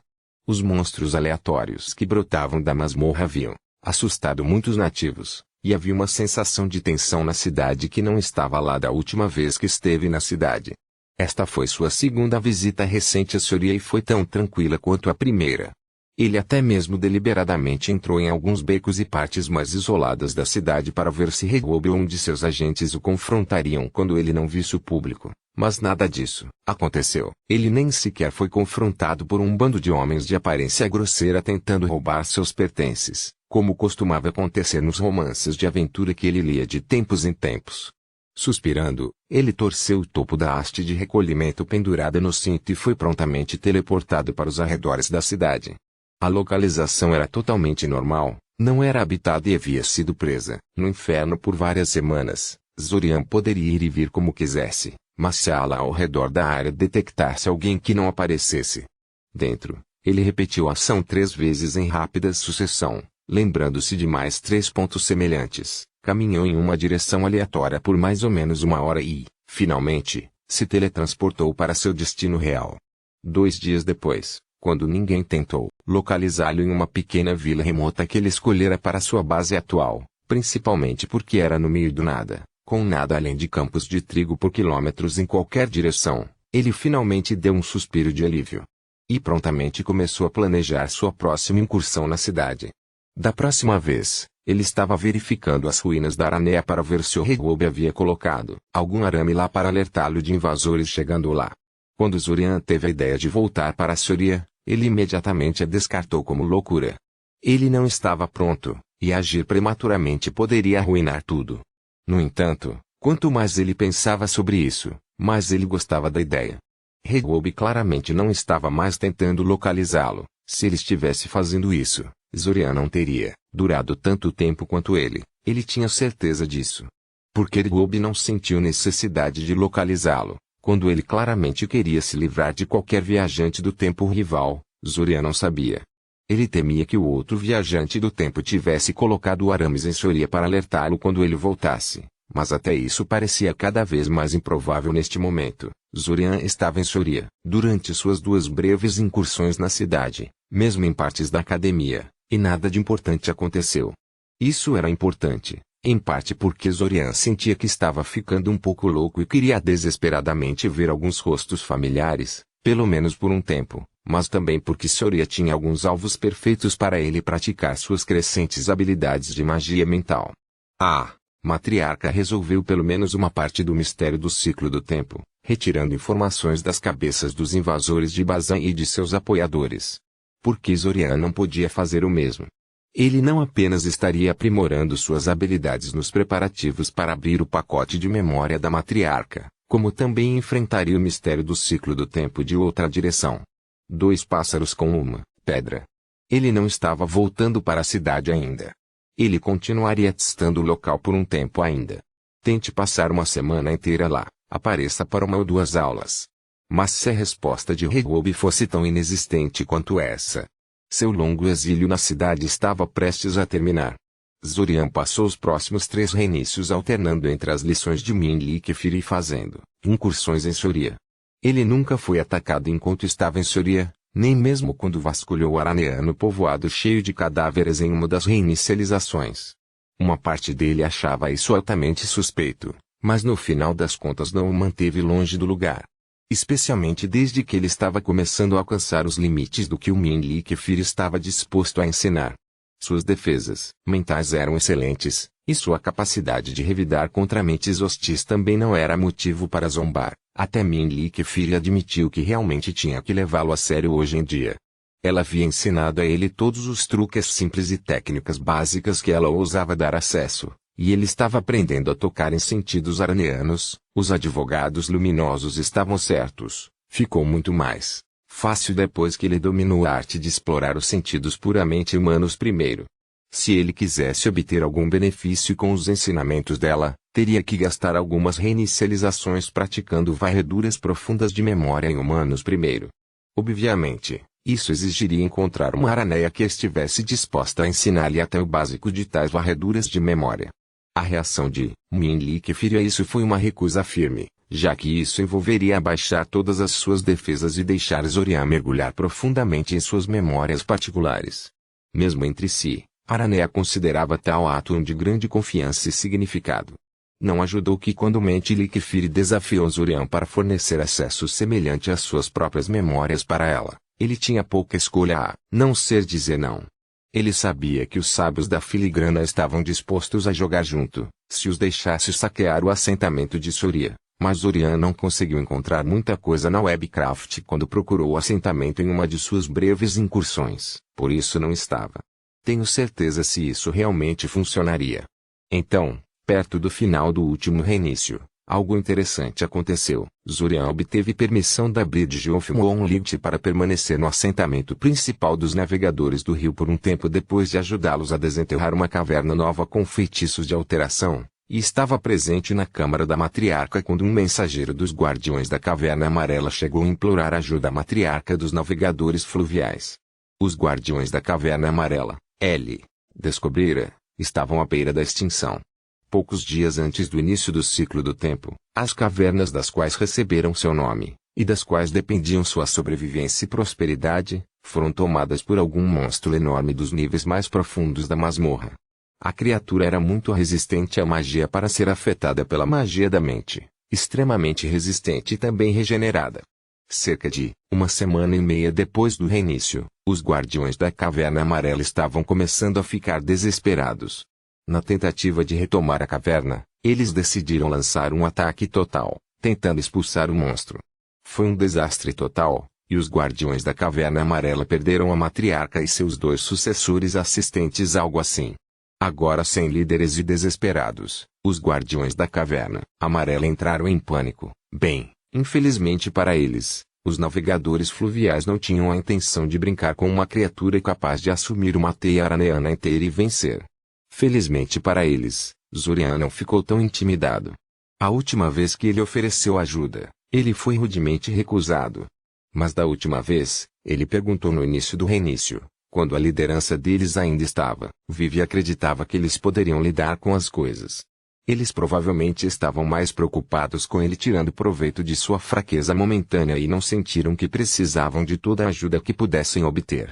Os monstros aleatórios que brotavam da masmorra haviam assustado muitos nativos, e havia uma sensação de tensão na cidade que não estava lá da última vez que esteve na cidade. Esta foi sua segunda visita recente a Soria e foi tão tranquila quanto a primeira. Ele até mesmo deliberadamente entrou em alguns becos e partes mais isoladas da cidade para ver se Rehoboam ou um de seus agentes o confrontariam quando ele não visse o público, mas nada disso aconteceu. Ele nem sequer foi confrontado por um bando de homens de aparência grosseira tentando roubar seus pertences, como costumava acontecer nos romances de aventura que ele lia de tempos em tempos. Suspirando, ele torceu o topo da haste de recolhimento pendurada no cinto e foi prontamente teleportado para os arredores da cidade. A localização era totalmente normal, não era habitada e havia sido presa no inferno por várias semanas. Zorian poderia ir e vir como quisesse, mas se a ala ao redor da área detectasse alguém que não aparecesse dentro, ele repetiu a ação 3 vezes em rápida sucessão, lembrando-se de mais 3 pontos semelhantes, caminhou em uma direção aleatória por mais ou menos 1 hora e, finalmente, se teletransportou para seu destino real. 2 dias depois, quando ninguém tentou localizá-lo em uma pequena vila remota que ele escolhera para sua base atual, principalmente porque era no meio do nada, com nada além de campos de trigo por quilômetros em qualquer direção, ele finalmente deu um suspiro de alívio. E prontamente começou a planejar sua próxima incursão na cidade. Da próxima vez, ele estava verificando as ruínas da Aranea para ver se o Rehoboam havia colocado algum arame lá para alertá-lo de invasores chegando lá. Quando Zorian teve a ideia de voltar para Soria, ele imediatamente a descartou como loucura. Ele não estava pronto, e agir prematuramente poderia arruinar tudo. No entanto, quanto mais ele pensava sobre isso, mais ele gostava da ideia. Rehoboam claramente não estava mais tentando localizá-lo. Se ele estivesse fazendo isso, Zorian não teria durado tanto tempo quanto ele tinha certeza disso. Porque Rehoboam não sentiu necessidade de localizá-lo. Quando ele claramente queria se livrar de qualquer viajante do tempo rival, Zorian não sabia. Ele temia que o outro viajante do tempo tivesse colocado arames em Soria para alertá-lo quando ele voltasse, mas até isso parecia cada vez mais improvável neste momento. Zorian estava em Soria, durante suas 2 breves incursões na cidade, mesmo em partes da academia, e nada de importante aconteceu. Isso era importante, em parte porque Zorian sentia que estava ficando um pouco louco e queria desesperadamente ver alguns rostos familiares, pelo menos por um tempo, mas também porque Soria tinha alguns alvos perfeitos para ele praticar suas crescentes habilidades de magia mental. A matriarca resolveu pelo menos uma parte do mistério do ciclo do tempo, retirando informações das cabeças dos invasores de Bazan e de seus apoiadores. Porque Zorian não podia fazer o mesmo. Ele não apenas estaria aprimorando suas habilidades nos preparativos para abrir o pacote de memória da matriarca, como também enfrentaria o mistério do ciclo do tempo de outra direção. 2 pássaros com uma pedra. Ele não estava voltando para a cidade ainda. Ele continuaria testando o local por um tempo ainda. Tente passar uma semana inteira lá, apareça para 1 ou 2 aulas. Mas se a resposta de Rehoboam fosse tão inexistente quanto essa, seu longo exílio na cidade estava prestes a terminar. Zorian passou os próximos 3 reinícios alternando entre as lições de Minli e Kefir e fazendo incursões em Soria. Ele nunca foi atacado enquanto estava em Soria, nem mesmo quando vasculhou o araneano povoado cheio de cadáveres em uma das reinicializações. Uma parte dele achava isso altamente suspeito, mas no final das contas não o manteve longe do lugar. Especialmente desde que ele estava começando a alcançar os limites do que o Minli Kefir estava disposto a ensinar. Suas defesas mentais eram excelentes, e sua capacidade de revidar contra mentes hostis também não era motivo para zombar. Até Minli Kefir admitiu que realmente tinha que levá-lo a sério hoje em dia. Ela havia ensinado a ele todos os truques simples e técnicas básicas que ela ousava dar acesso, E ele estava aprendendo a tocar em sentidos araneanos. Os advogados luminosos estavam certos. Ficou muito mais fácil depois que ele dominou a arte de explorar os sentidos puramente humanos primeiro. Se ele quisesse obter algum benefício com os ensinamentos dela, teria que gastar algumas reinicializações praticando varreduras profundas de memória em humanos primeiro. Obviamente, isso exigiria encontrar uma araneia que estivesse disposta a ensinar-lhe até o básico de tais varreduras de memória. A reação de Minli Kefir a isso foi uma recusa firme, já que isso envolveria abaixar todas as suas defesas e deixar Zorian mergulhar profundamente em suas memórias particulares. Mesmo entre si, Aranea considerava tal ato um de grande confiança e significado. Não ajudou que quando Minli Kefir desafiou Zorian para fornecer acesso semelhante às suas próprias memórias para ela, ele tinha pouca escolha a não ser dizer não. Ele sabia que os sábios da filigrana estavam dispostos a jogar junto, se os deixasse saquear o assentamento de Soria, mas Zorian não conseguiu encontrar muita coisa na Webcraft quando procurou o assentamento em uma de suas breves incursões, por isso não estava. Tenho certeza se isso realmente funcionaria. Então, perto do final do último reinício, algo interessante aconteceu. Zorian obteve permissão da Bridge of Moonlight para permanecer no assentamento principal dos navegadores do rio por um tempo depois de ajudá-los a desenterrar uma caverna nova com feitiços de alteração, e estava presente na câmara da matriarca quando um mensageiro dos guardiões da caverna amarela chegou a implorar ajuda à matriarca dos navegadores fluviais. Os guardiões da caverna amarela, descobrira, estavam à beira da extinção. Poucos dias antes do início do ciclo do tempo, as cavernas das quais receberam seu nome, e das quais dependiam sua sobrevivência e prosperidade, foram tomadas por algum monstro enorme dos níveis mais profundos da masmorra. A criatura era muito resistente à magia para ser afetada pela magia da mente, extremamente resistente e também regenerada. Cerca de uma semana e meia depois do reinício, os guardiões da caverna amarela estavam começando a ficar desesperados. Na tentativa de retomar a caverna, eles decidiram lançar um ataque total, tentando expulsar o monstro. Foi um desastre total, e os guardiões da caverna amarela perderam a matriarca e seus 2 sucessores assistentes, algo assim. Agora sem líderes e desesperados, os guardiões da caverna amarela entraram em pânico. Bem, infelizmente para eles, os navegadores fluviais não tinham a intenção de brincar com uma criatura capaz de assumir uma teia araneana inteira e vencer. Felizmente para eles, Zorian não ficou tão intimidado. A última vez que ele ofereceu ajuda, ele foi rudemente recusado. Mas da última vez, ele perguntou no início do reinício, quando a liderança deles ainda estava viva e acreditava que eles poderiam lidar com as coisas. Eles provavelmente estavam mais preocupados com ele tirando proveito de sua fraqueza momentânea e não sentiram que precisavam de toda a ajuda que pudessem obter.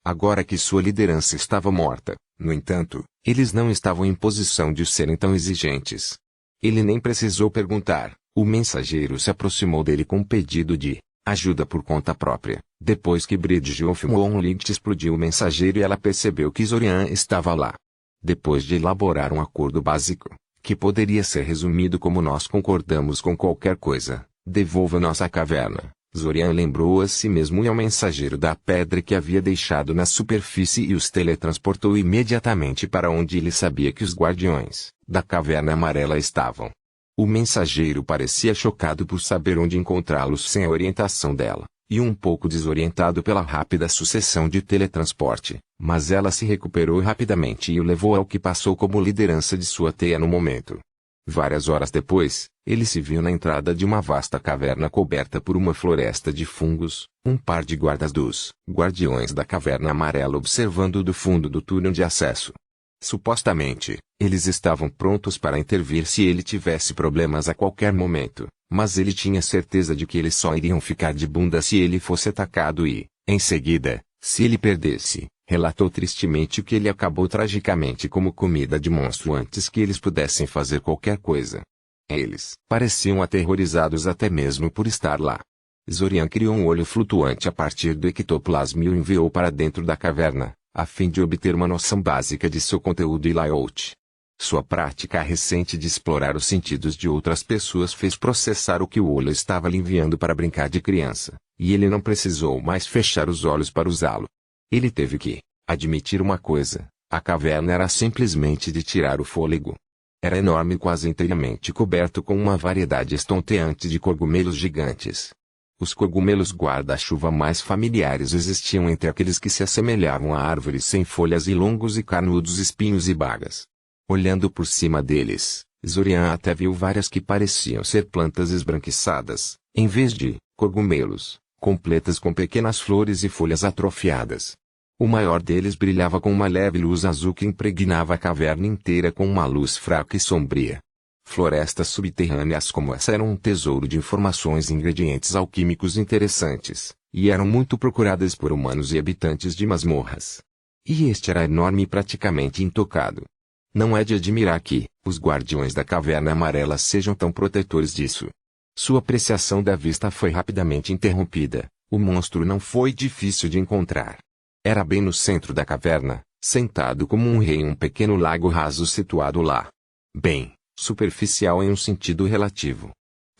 Agora que sua liderança estava morta, no entanto, eles não estavam em posição de serem tão exigentes. Ele nem precisou perguntar, o mensageiro se aproximou dele com um pedido de ajuda por conta própria. Depois que Bridge of Moonlight explodiu o mensageiro e ela percebeu que Zorian estava lá. Depois de elaborar um acordo básico, que poderia ser resumido como nós concordamos com qualquer coisa, devolva nossa caverna. Zorian lembrou a si mesmo e ao mensageiro da pedra que havia deixado na superfície e os teletransportou imediatamente para onde ele sabia que os guardiões da caverna amarela estavam. O mensageiro parecia chocado por saber onde encontrá-los sem a orientação dela, e um pouco desorientado pela rápida sucessão de teletransporte, mas ela se recuperou rapidamente e o levou ao que passou como liderança de sua teia no momento. Várias horas depois, ele se viu na entrada de uma vasta caverna coberta por uma floresta de fungos, um par de guardas dos guardiões da caverna amarela observando do fundo do túnel de acesso. Supostamente, eles estavam prontos para intervir se ele tivesse problemas a qualquer momento, mas ele tinha certeza de que eles só iriam ficar de bunda se ele fosse atacado e, em seguida, se ele perdesse. Relatou tristemente que ele acabou tragicamente como comida de monstro antes que eles pudessem fazer qualquer coisa. Eles pareciam aterrorizados até mesmo por estar lá. Zorian criou um olho flutuante a partir do ectoplasma e o enviou para dentro da caverna, a fim de obter uma noção básica de seu conteúdo e layout. Sua prática recente de explorar os sentidos de outras pessoas fez processar o que o olho estava lhe enviando para brincar de criança, e ele não precisou mais fechar os olhos para usá-lo. Ele teve que admitir uma coisa, a caverna era simplesmente de tirar o fôlego. Era enorme e quase inteiramente coberto com uma variedade estonteante de cogumelos gigantes. Os cogumelos guarda-chuva mais familiares existiam entre aqueles que se assemelhavam a árvores sem folhas e longos e carnudos espinhos e bagas. Olhando por cima deles, Zorian até viu várias que pareciam ser plantas esbranquiçadas, em vez de cogumelos, completas com pequenas flores e folhas atrofiadas. O maior deles brilhava com uma leve luz azul que impregnava a caverna inteira com uma luz fraca e sombria. Florestas subterrâneas como essa eram um tesouro de informações e ingredientes alquímicos interessantes, e eram muito procuradas por humanos e habitantes de masmorras. E este era enorme e praticamente intocado. Não é de admirar que os guardiões da caverna amarela sejam tão protetores disso. Sua apreciação da vista foi rapidamente interrompida. O monstro não foi difícil de encontrar. Era bem no centro da caverna, sentado como um rei em um pequeno lago raso situado lá. Bem, superficial em um sentido relativo.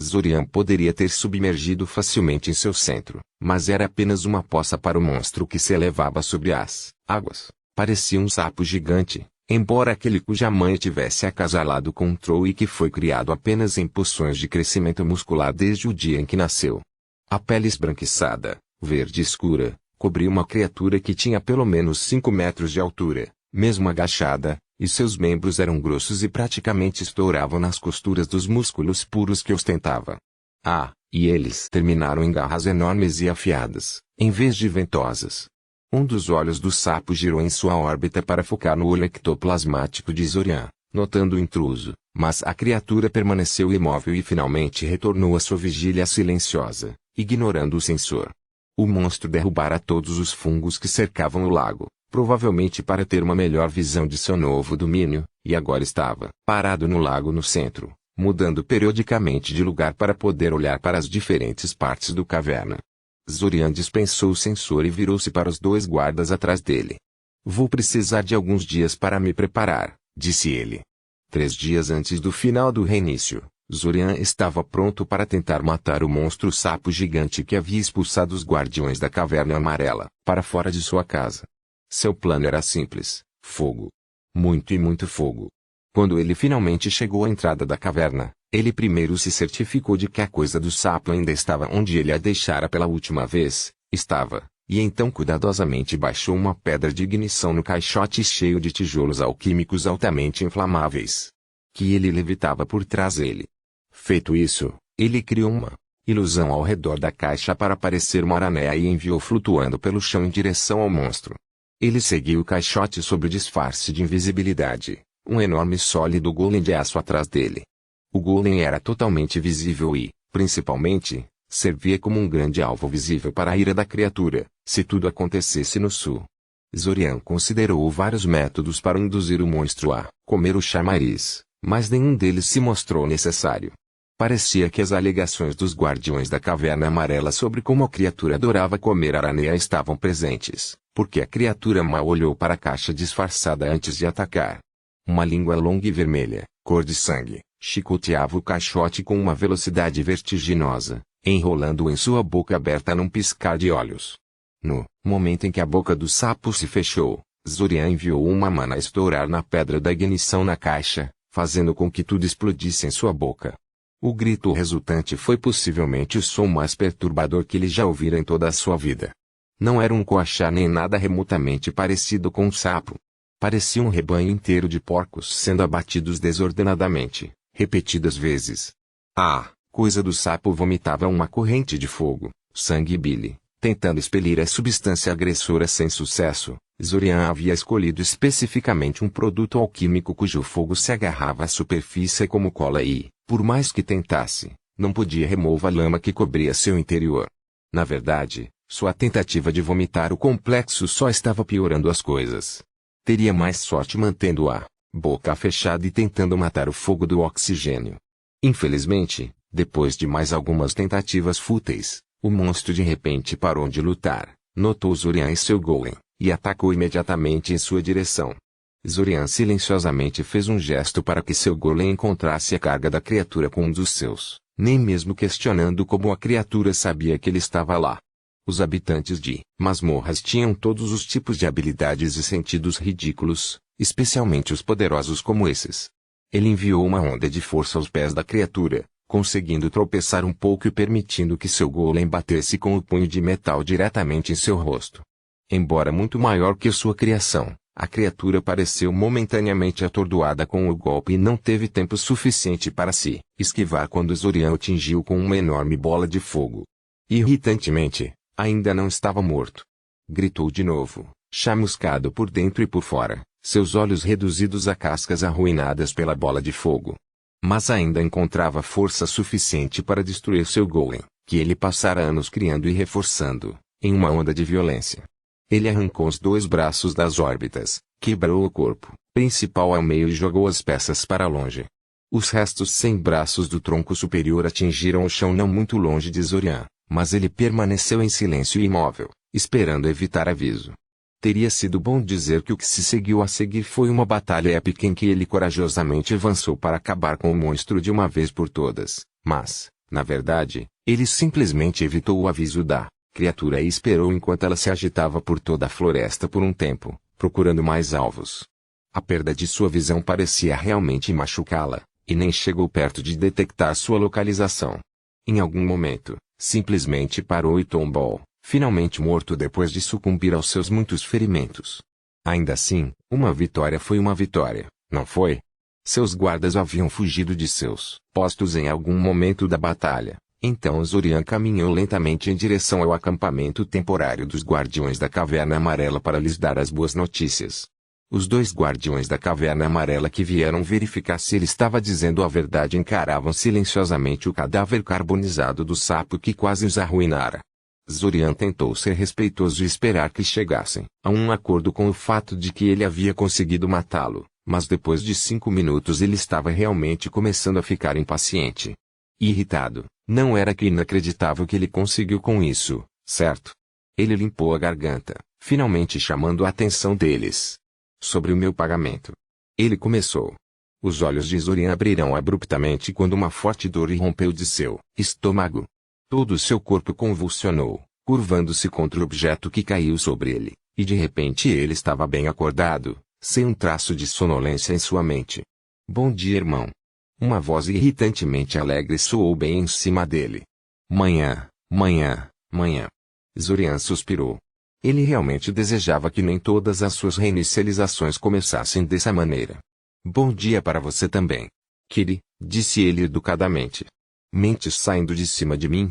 Zorian poderia ter submergido facilmente em seu centro, mas era apenas uma poça para o monstro que se elevava sobre as águas. Parecia um sapo gigante, embora aquele cuja mãe tivesse acasalado com um troll e que foi criado apenas em poções de crescimento muscular desde o dia em que nasceu. A pele esbranquiçada, verde escura, cobria uma criatura que tinha pelo menos 5 metros de altura, mesmo agachada, e seus membros eram grossos e praticamente estouravam nas costuras dos músculos puros que ostentava. E eles terminaram em garras enormes e afiadas, em vez de ventosas. Um dos olhos do sapo girou em sua órbita para focar no olho ectoplasmático de Zorian, notando o intruso, mas a criatura permaneceu imóvel e finalmente retornou à sua vigília silenciosa, ignorando o sensor. O monstro derrubara todos os fungos que cercavam o lago, provavelmente para ter uma melhor visão de seu novo domínio, e agora estava parado no lago no centro, mudando periodicamente de lugar para poder olhar para as diferentes partes do caverna. Zorian dispensou o sensor e virou-se para os 2 guardas atrás dele. Vou precisar de alguns dias para me preparar, disse ele. 3 dias antes do final do reinício, Zorian estava pronto para tentar matar o monstro sapo gigante que havia expulsado os guardiões da caverna amarela para fora de sua casa. Seu plano era simples: fogo. Muito e muito fogo. Quando ele finalmente chegou à entrada da caverna, ele primeiro se certificou de que a coisa do sapo ainda estava onde ele a deixara pela última vez, e então cuidadosamente baixou uma pedra de ignição no caixote cheio de tijolos alquímicos altamente inflamáveis, que ele levitava por trás dele. Feito isso, ele criou uma ilusão ao redor da caixa para parecer uma aranha e enviou flutuando pelo chão em direção ao monstro. Ele seguiu o caixote sob o disfarce de invisibilidade, um enorme sólido golem de aço atrás dele. O golem era totalmente visível e, principalmente, servia como um grande alvo visível para a ira da criatura, se tudo acontecesse no sul. Zorian considerou vários métodos para induzir o monstro a comer o chamariz, mas nenhum deles se mostrou necessário. Parecia que as alegações dos guardiões da caverna amarela sobre como a criatura adorava comer aranha estavam presentes, porque a criatura mal olhou para a caixa disfarçada antes de atacar. Uma língua longa e vermelha, cor de sangue, chicoteava o caixote com uma velocidade vertiginosa, enrolando-o em sua boca aberta num piscar de olhos. No momento em que a boca do sapo se fechou, Zorian enviou uma mana a estourar na pedra da ignição na caixa, fazendo com que tudo explodisse em sua boca. O grito resultante foi possivelmente o som mais perturbador que ele já ouvira em toda a sua vida. Não era um coachá nem nada remotamente parecido com um sapo. Parecia um rebanho inteiro de porcos sendo abatidos desordenadamente, repetidas vezes. A coisa do sapo vomitava uma corrente de fogo, sangue e bile, tentando expelir a substância agressora sem sucesso. Zorian havia escolhido especificamente um produto alquímico cujo fogo se agarrava à superfície como cola e, por mais que tentasse, não podia remover a lama que cobria seu interior. Na verdade, sua tentativa de vomitar o complexo só estava piorando as coisas. Teria mais sorte mantendo a boca fechada e tentando matar o fogo do oxigênio. Infelizmente, depois de mais algumas tentativas fúteis, o monstro de repente parou de lutar, notou Zorian e seu golem, e atacou imediatamente em sua direção. Zorian silenciosamente fez um gesto para que seu golem encontrasse a carga da criatura com um dos seus, nem mesmo questionando como a criatura sabia que ele estava lá. Os habitantes de masmorras tinham todos os tipos de habilidades e sentidos ridículos, especialmente os poderosos como esses. Ele enviou uma onda de força aos pés da criatura, conseguindo tropeçar um pouco e permitindo que seu golem batesse com o punho de metal diretamente em seu rosto. Embora muito maior que sua criação, a criatura pareceu momentaneamente atordoada com o golpe e não teve tempo suficiente para se esquivar quando Zorian o atingiu com uma enorme bola de fogo. Irritantemente, ainda não estava morto. Gritou de novo, chamuscado por dentro e por fora, seus olhos reduzidos a cascas arruinadas pela bola de fogo. Mas ainda encontrava força suficiente para destruir seu golem, que ele passara anos criando e reforçando, em uma onda de violência. Ele arrancou os 2 braços das órbitas, quebrou o corpo principal ao meio e jogou as peças para longe. Os restos sem braços do tronco superior atingiram o chão não muito longe de Zorian, mas ele permaneceu em silêncio e imóvel, esperando evitar aviso. Teria sido bom dizer que o que se seguiu a seguir foi uma batalha épica em que ele corajosamente avançou para acabar com o monstro de uma vez por todas, mas, na verdade, ele simplesmente evitou o aviso da criatura e esperou enquanto ela se agitava por toda a floresta por um tempo, procurando mais alvos. A perda de sua visão parecia realmente machucá-la, e nem chegou perto de detectar sua localização. Em algum momento, simplesmente parou e tombou, finalmente morto depois de sucumbir aos seus muitos ferimentos. Ainda assim, uma vitória foi uma vitória, não foi? Seus guardas haviam fugido de seus postos em algum momento da batalha, então Zorian caminhou lentamente em direção ao acampamento temporário dos Guardiões da Caverna Amarela para lhes dar as boas notícias. Os 2 Guardiões da Caverna Amarela que vieram verificar se ele estava dizendo a verdade encaravam silenciosamente o cadáver carbonizado do sapo que quase os arruinara. Zorian tentou ser respeitoso e esperar que chegassem a um acordo com o fato de que ele havia conseguido matá-lo, mas depois de 5 minutos ele estava realmente começando a ficar impaciente. Irritado, não era que inacreditável que ele conseguiu com isso, certo? Ele limpou a garganta, finalmente chamando a atenção deles. Sobre o meu pagamento. Ele começou. Os olhos de Zorian abriram abruptamente quando uma forte dor irrompeu de seu estômago. Todo o seu corpo convulsionou, curvando-se contra o objeto que caiu sobre ele, e de repente ele estava bem acordado, sem um traço de sonolência em sua mente. Bom dia, irmão. Uma voz irritantemente alegre soou bem em cima dele. Manhã, manhã, manhã. Zorian suspirou. Ele realmente desejava que nem todas as suas reinicializações começassem dessa maneira. Bom dia para você também. Kiri, disse ele educadamente. Mentes saindo de cima de mim?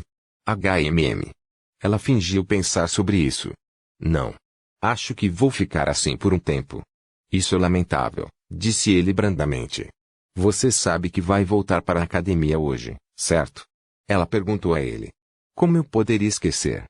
Ela fingiu pensar sobre isso. Não. Acho que vou ficar assim por um tempo. Isso é lamentável, disse ele brandamente. Você sabe que vai voltar para a academia hoje, certo? Ela perguntou a ele. Como eu poderia esquecer?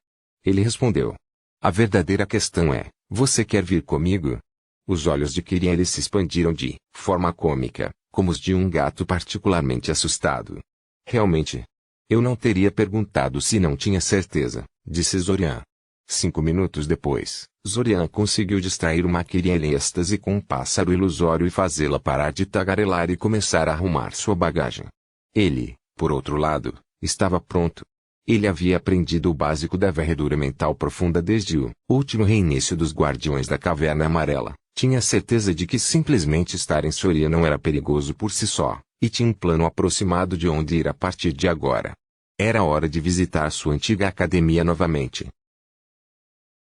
Ele respondeu. A verdadeira questão é, você quer vir comigo? Os olhos de Kirin se expandiram de forma cômica, como os de um gato particularmente assustado. Realmente? Eu não teria perguntado se não tinha certeza, disse Zorian. 5 minutos depois, Zorian conseguiu distrair uma Kirin em êxtase com um pássaro ilusório e fazê-la parar de tagarelar e começar a arrumar sua bagagem. Ele, por outro lado, estava pronto. Ele havia aprendido o básico da varredura mental profunda desde o último reinício dos Guardiões da Caverna Amarela. Tinha certeza de que simplesmente estar em Soria não era perigoso por si só, e tinha um plano aproximado de onde ir a partir de agora. Era hora de visitar sua antiga academia novamente.